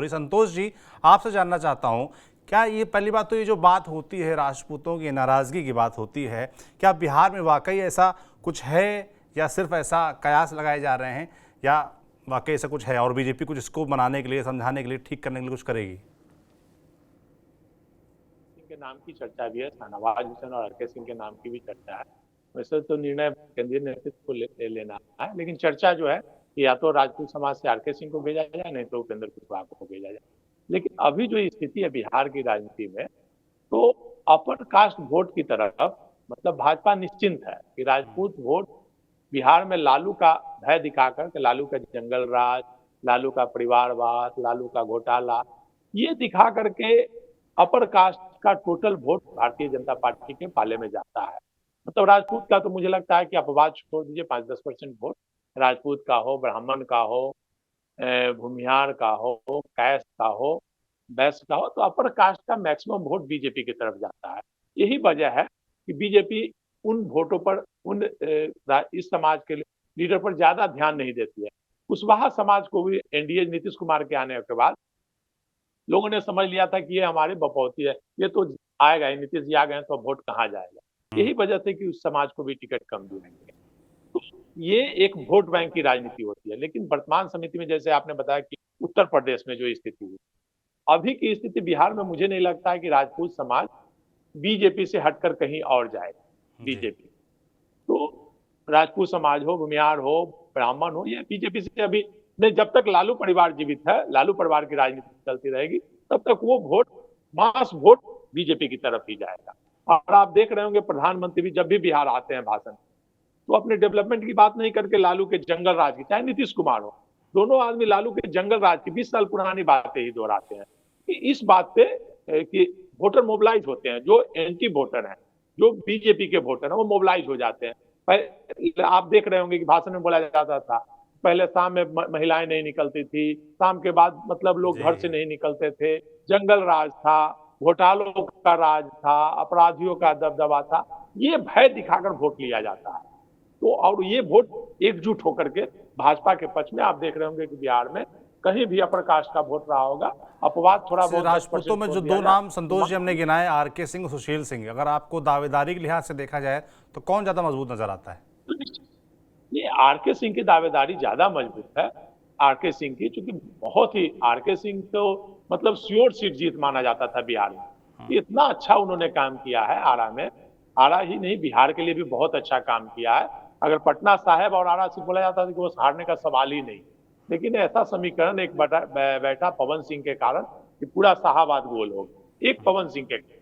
चौधरी। संतोष जी, आपसे जानना चाहता हूँ, क्या ये पहली बात तो ये जो बात होती है राजपूतों की नाराज़गी की बात होती है, क्या बिहार में वाकई ऐसा कुछ है या सिर्फ ऐसा कयास लगाए जा रहे हैं, या वाकई ऐसा कुछ है और बीजेपी कुछ इसको मनाने के लिए, समझाने के लिए, ठीक करने के लिए कुछ करेगी? के नाम की चर्चा भी है, शाहनवाज हुसैन और आरके सिंह के नाम की भी चर्चा है। वैसे तो निर्णय केंद्रीय नेतृत्व को लेना है, लेकिन चर्चा जो है कि या तो राजपूत समाज से आरके सिंह को भेजा जाए, नहीं तो उपेंद्र कुशवाहा को भेजा जाए। लेकिन अभी जो स्थिति है बिहार की राजनीति में, तो अपर कास्ट वोट की तरफ मतलब भाजपा निश्चिंत है कि राजपूत वोट बिहार में लालू का भय दिखाकर के लालू का जंगल राज, लालू का परिवारवाद, लालू का घोटाला, ये दिखा करके अपर कास्ट का total vote Bharatiya Janata party के पाले में जाता है। मतलब राजपूत का तो मुझे लगता है कि अपवाद छोड़ दीजिए, 5-10% वोट राजपूत का हो, ब्राह्मण का हो, भूमिहार का हो, कैस का हो, वैश्य का हो, तो अपर कास्ट का मैक्सिमम वोट बीजेपी की तरफ जाता है। यही वजह है कि बीजेपी उन वोटों पर इस समाज के लीडर पर ज्यादा ध्यान नहीं देती है। कुशवाहा समाज को भी एनडीए नीतीश कुमार के आने के बाद लोगों ने समझ लिया था कि ये हमारे बपौती है, ये तो आएगा ही, नीतीश जी आ गए तो वोट कहाँ जाएगा। यही वजह से कि उस समाज को भी टिकट कम दिए। तो ये एक वोट बैंक की राजनीति होती है। लेकिन वर्तमान समिति में जैसे आपने बताया कि उत्तर प्रदेश में जो स्थिति हुई, अभी की स्थिति बिहार में मुझे नहीं लगता है कि राजपूत समाज बीजेपी से हटकर कहीं और जाएगा। बीजेपी तो राजपूत समाज हो, भूमिहार हो, ब्राह्मण हो, ये बीजेपी से अभी नहीं, जब तक लालू परिवार जीवित है, लालू परिवार की राजनीति चलती रहेगी, तब तक वो वोट मास वोट बीजेपी की तरफ ही जाएगा। और आप देख रहे होंगे प्रधानमंत्री भी जब भी बिहार आते हैं भाषण, तो अपने डेवलपमेंट की बात नहीं करके लालू के जंगल राज की, चाहे नीतीश कुमार हो, दोनों आदमी लालू के जंगल राज की 20 साल पुरानी बातें ही दोहराते हैं। कि इस बात पे कि वोटर मोबिलाइज होते हैं, जो एंटी वोटर हैं, जो बीजेपी के वोटर हैं, वो मोबिलाइज हो जाते हैं। आप देख रहे होंगे कि भाषण में बोला जाता था पहले शाम में महिलाएं नहीं निकलती थी, शाम के बाद मतलब लोग घर से नहीं निकलते थे, जंगल राज था, घोटालों का राज था, अपराधियों का दबदबा था। ये भय दिखाकर वोट लिया जाता है। तो और ये वोट एकजुट होकर के भाजपा के पक्ष में आप देख रहे होंगे कि बिहार में कहीं भी अपर कास्ट का वोट रहा होगा। अपवाद थोड़ा बहुत राजपूतों में जो दो नाम संतोष जी हमने गिनाए, आरके सिंह, सुशील सिंह, अगर आपको दावेदारी के लिहाज से देखा जाए तो कौन ज्यादा मजबूत नजर आता है? ये आरके सिंह की दावेदारी ज्यादा मजबूत है। आरके सिंह की, चूंकि बहुत ही आरके सिंह तो मतलब श्योर सीट जीत माना जाता था बिहार में। इतना अच्छा उन्होंने काम किया है आरा में, आरा ही नहीं बिहार के लिए भी बहुत अच्छा काम किया है। अगर पटना साहिब और आरा से बोला जाता था कि वो हारने का सवाल ही नहीं, लेकिन ऐसा समीकरण एक बैठा पवन सिंह के कारण कि पूरा शाहाबाद गोल हो गया, एक पवन सिंह के।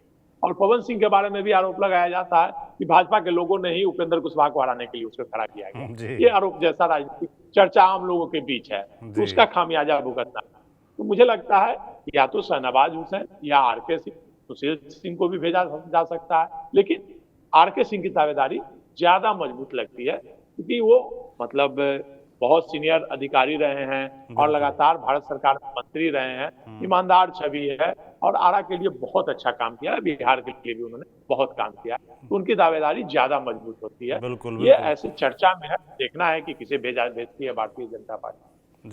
और पवन सिंह के बारे में भी आरोप लगाया जाता है कि भाजपा के लोगों ने ही उपेंद्र कुशवाहा को हराने के लिए उसको खड़ा किया गया। ये आरोप जैसा राजनीतिक चर्चा आम लोगों के बीच है, तो उसका खामियाजा भुगतना। तो मुझे लगता है या तो शाहनवाज हुसैन या आरके सिंह, सुशील सिंह को भी भेजा जा सकता है, लेकिन आरके सिंह की दावेदारी ज्यादा मजबूत लगती है क्योंकि वो मतलब बहुत सीनियर अधिकारी रहे हैं और लगातार भारत सरकार में मंत्री रहे हैं, ईमानदार छवि है और आरा के लिए बहुत अच्छा काम किया है, बिहार के लिए भी उन्होंने बहुत काम किया, तो उनकी दावेदारी ज्यादा मजबूत होती है। बिल्कुल, ये ऐसी चर्चा में है, देखना है कि किसे भेजती है भारतीय जनता पार्टी।